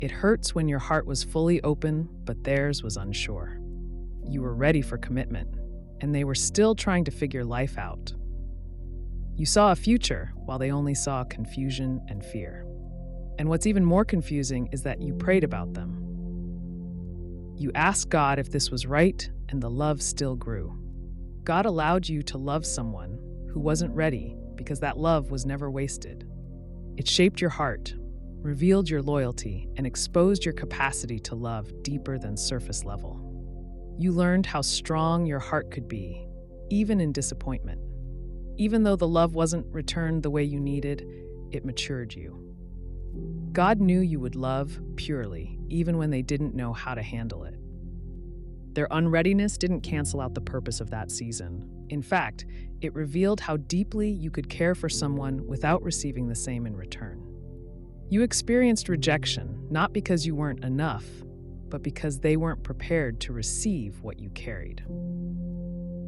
It hurts when your heart was fully open, but theirs was unsure. You were ready for commitment, and they were still trying to figure life out. You saw a future while they only saw confusion and fear. And what's even more confusing is that you prayed about them. You asked God if this was right, and the love still grew. God allowed you to love someone who wasn't ready because that love was never wasted. It shaped your heart, revealed your loyalty, and exposed your capacity to love deeper than surface level. You learned how strong your heart could be, even in disappointment. Even though the love wasn't returned the way you needed, it matured you. God knew you would love purely, even when they didn't know how to handle it. Their unreadiness didn't cancel out the purpose of that season. In fact, it revealed how deeply you could care for someone without receiving the same in return. You experienced rejection, not because you weren't enough, but because they weren't prepared to receive what you carried.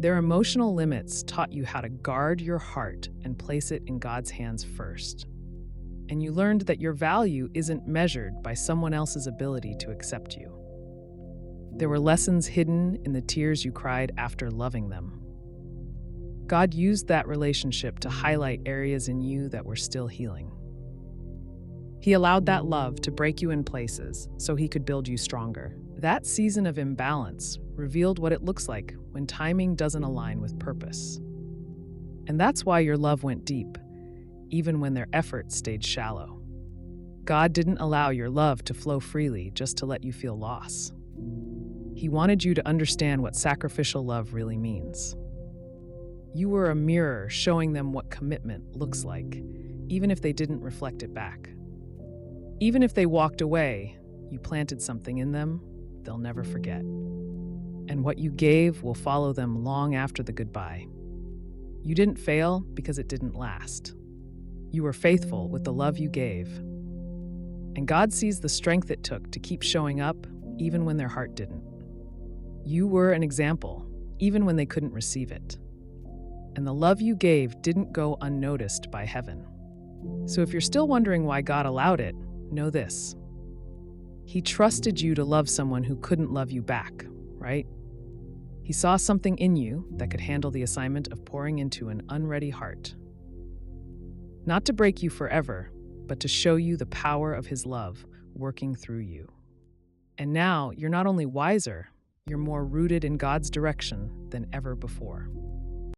Their emotional limits taught you how to guard your heart and place it in God's hands first. And you learned that your value isn't measured by someone else's ability to accept you. There were lessons hidden in the tears you cried after loving them. God used that relationship to highlight areas in you that were still healing. He allowed that love to break you in places so He could build you stronger. That season of imbalance revealed what it looks like when timing doesn't align with purpose. And that's why your love went deep, even when their efforts stayed shallow. God didn't allow your love to flow freely just to let you feel loss. He wanted you to understand what sacrificial love really means. You were a mirror showing them what commitment looks like, even if they didn't reflect it back. Even if they walked away, you planted something in them they'll never forget. And what you gave will follow them long after the goodbye. You didn't fail because it didn't last. You were faithful with the love you gave. And God sees the strength it took to keep showing up even when their heart didn't. You were an example, even when they couldn't receive it. And the love you gave didn't go unnoticed by heaven. So if you're still wondering why God allowed it, know this. He trusted you to love someone who couldn't love you back, right? He saw something in you that could handle the assignment of pouring into an unready heart. Not to break you forever, but to show you the power of His love working through you. And now you're not only wiser, you're more rooted in God's direction than ever before.